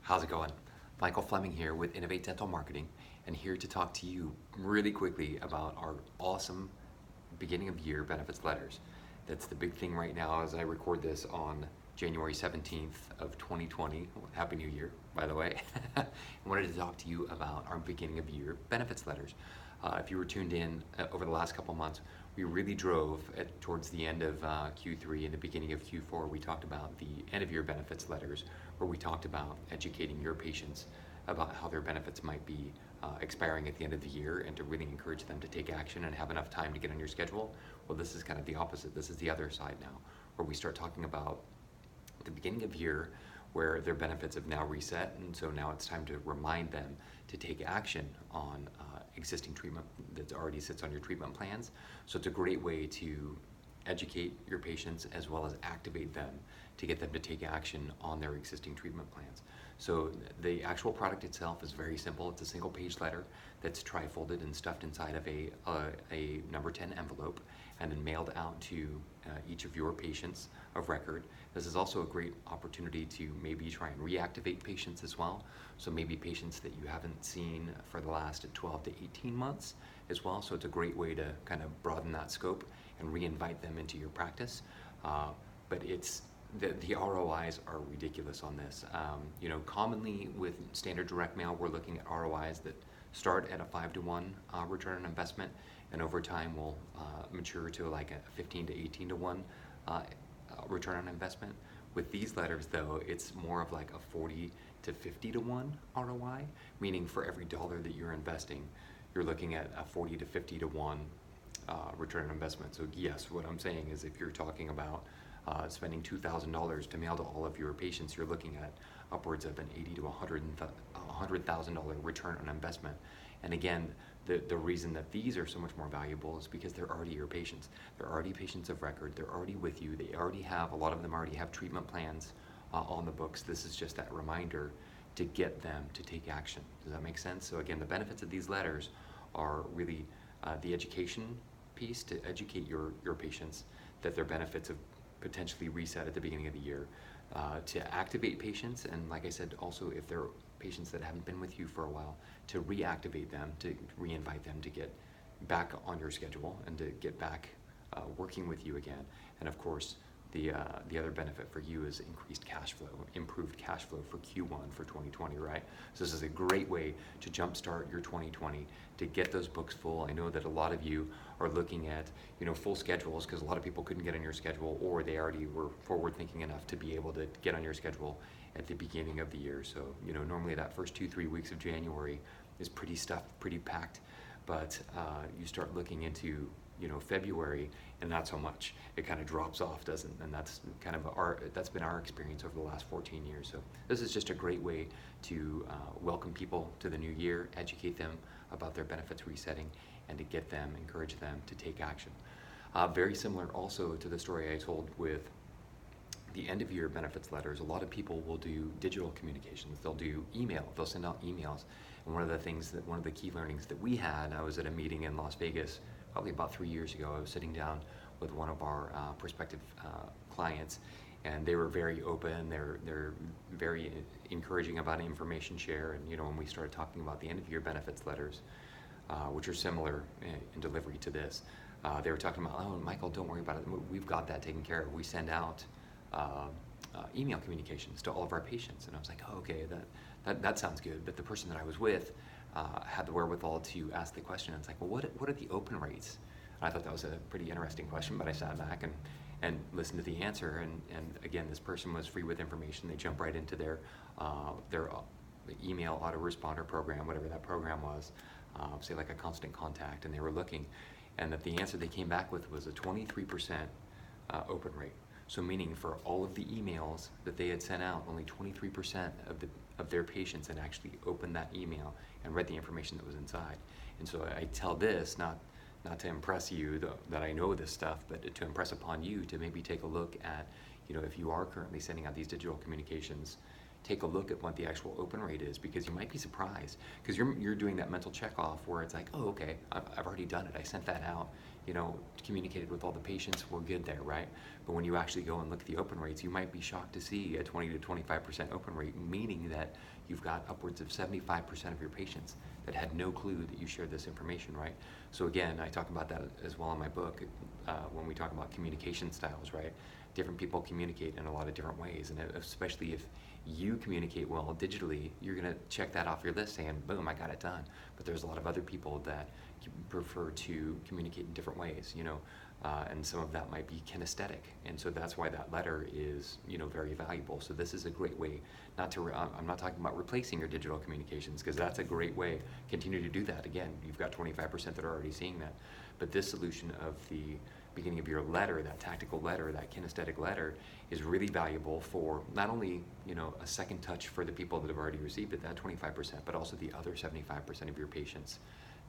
How's it going? Michael Fleming here with Innovate Dental Marketing, and here to talk to you really quickly about our awesome beginning of year benefits letters. That's the big thing right now as I record this on January 17th of 2020. Happy New Year, by the way. I wanted to talk to you about our beginning of year benefits letters. If you were tuned in over the last couple months, we really drove towards the end of Q3 and the beginning of Q4. We talked about the end of year benefits letters, where we talked about educating your patients about how their benefits might be expiring at the end of the year, and to really encourage them to take action and have enough time to get on your schedule. Well, this is kind of the opposite. This is the other side now, where we start talking about the beginning of year where their benefits have now reset, and so now it's time to remind them to take action on existing treatment that already sits on your treatment plans. So it's a great way to educate your patients as well as activate them to get them to take action on their existing treatment plans. So the actual product itself is very simple. It's a single page letter that's tri-folded and stuffed inside of a number 10 envelope and then mailed out to each of your patients of record. This is also a great opportunity to maybe try and reactivate patients as well. So maybe patients that you haven't seen for the last 12 to 18 months as well. So it's a great way to kind of broaden that scope and re-invite them into your practice. But it's the ROIs are ridiculous on this. Commonly with standard direct mail, we're looking at ROIs that start at a 5-to-1 return on investment, and over time will mature to like a 15 to 18-to-1 return on investment. With these letters, though, it's more of like a 40 to 50-to-1 ROI, meaning for every dollar that you're investing, you're looking at a 40 to 50-to-1 return on investment. So yes, what I'm saying is if you're talking about spending $2,000 to mail to all of your patients, you're looking at upwards of an $80,000 to $100,000 return on investment. And again, the reason that these are so much more valuable is because they're already your patients. They're already patients of record. They're already with you. They already have, a lot of them already have treatment plans on the books. This is just that reminder to get them to take action. Does that make sense? So again, the benefits of these letters are really the education piece, to educate your patients that their benefits have potentially reset at the beginning of the year, to activate patients, and like I said, also if they're patients that haven't been with you for a while, to reactivate them, to re-invite them to get back on your schedule and to get back working with you again. And of course, the other benefit for you is increased cash flow, improved cash flow for Q1 for 2020, right? So this is a great way to jumpstart your 2020, to get those books full. I know that a lot of you are looking at, full schedules because a lot of people couldn't get on your schedule, or they already were forward thinking enough to be able to get on your schedule at the beginning of the year. So, normally that first 2-3 weeks of January is pretty stuffed, pretty packed, but you start looking into February, and not so much. It kind of drops off, doesn't? And that's kind of that's been our experience over the last 14 years. So this is just a great way to welcome people to the new year, educate them about their benefits resetting, and to get them, encourage them to take action. Very similar also to the story I told with the end of year benefits letters. A lot of people will do digital communications. They'll do email. They'll send out emails. And one of the key learnings that we had, I was at a meeting in Las Vegas probably about 3 years ago. I was sitting down with one of our prospective clients, and they were very open. They're very encouraging about information share. And when we started talking about the end of year benefits letters, which are similar in delivery to this, they were talking about, oh, Michael, don't worry about it. We've got that taken care of. We send out email communications to all of our patients. And I was like, oh, okay, that sounds good. But the person that I was with had the wherewithal to ask the question. And it's like, well, what are the open rates? And I thought that was a pretty interesting question, but I sat back and listened to the answer. And again, this person was free with information. They jumped right into their email autoresponder program, whatever that program was, say like a Constant Contact, and they were looking, and that the answer they came back with was a 23% open rate. So meaning for all of the emails that they had sent out, only 23% of their patients had actually opened that email and read the information that was inside. And so I tell this not to impress you that I know this stuff, but to impress upon you to maybe take a look at, if you are currently sending out these digital communications, take a look at what the actual open rate is, because you might be surprised, because you're doing that mental check off where it's like, oh, okay, I've already done it. I sent that out, communicated with all the patients, we're good there, right? But when you actually go and look at the open rates, you might be shocked to see a 20 to 25% open rate, meaning that you've got upwards of 75% of your patients that had no clue that you shared this information, right? So again, I talk about that as well in my book when we talk about communication styles, right? Different people communicate in a lot of different ways, and especially if you communicate well digitally, you're going to check that off your list saying, boom, I got it done. But there's a lot of other people that prefer to communicate in different ways, and some of that might be kinesthetic, and so that's why that letter is, very valuable. So this is a great way, I'm not talking about replacing your digital communications, because that's a great way. Continue to do that. Again, you've got 25% that are already seeing that, but this solution of the beginning of your letter, that tactical letter, that kinesthetic letter, is really valuable for not only, a second touch for the people that have already received it, that 25%, but also the other 75% of your patients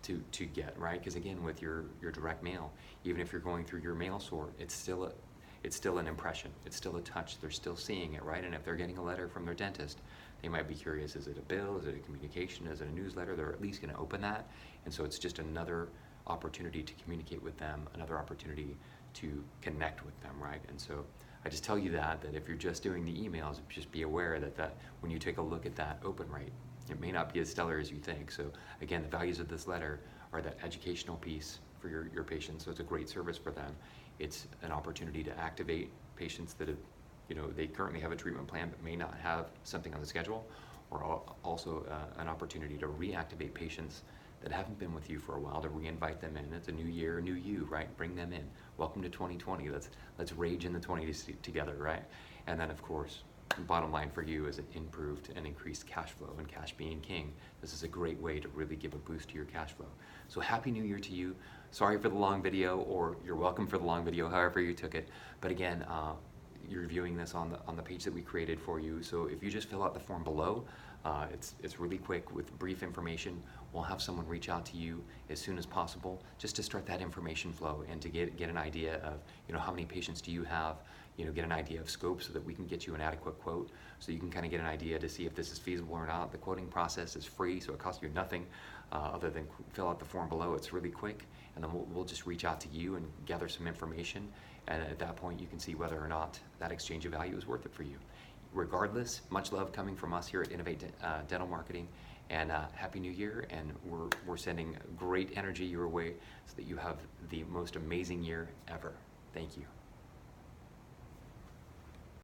to get, right? Because again, with your direct mail, even if you're going through your mail sort, it's still an impression. It's still a touch. They're still seeing it, right? And if they're getting a letter from their dentist, they might be curious, is it a bill? Is it a communication? Is it a newsletter? They're at least going to open that. And so it's just another opportunity to communicate with them, another opportunity to connect with them, right? And so I just tell you that if you're just doing the emails, just be aware that when you take a look at that open rate, it may not be as stellar as you think. So again, the values of this letter are that educational piece for your patients, so it's a great service for them. It's an opportunity to activate patients that have, they currently have a treatment plan but may not have something on the schedule, or also an opportunity to reactivate patients that haven't been with you for a while, to re-invite them in. It's a new year, new you, right? Bring them in. Welcome to 2020. Let's rage in the 20s together, right? And then, of course, bottom line for you is an improved and increased cash flow, and cash being king. This is a great way to really give a boost to your cash flow. So happy new year to you. Sorry for the long video, or you're welcome for the long video, however you took it. But again, you're viewing this on the page that we created for you. So if you just fill out the form below, it's really quick with brief information. We'll have someone reach out to you as soon as possible, just to start that information flow and to get an idea of, how many patients do you have, get an idea of scope so that we can get you an adequate quote, so you can kind of get an idea to see if this is feasible or not. The quoting process is free, so it costs you nothing other than fill out the form below. It's really quick, and then we'll just reach out to you and gather some information, and at that point you can see whether or not that exchange of value is worth it for you. Regardless, much love coming from us here at Innovate Dental Marketing, and Happy New Year, and we're sending great energy your way so that you have the most amazing year ever. Thank you.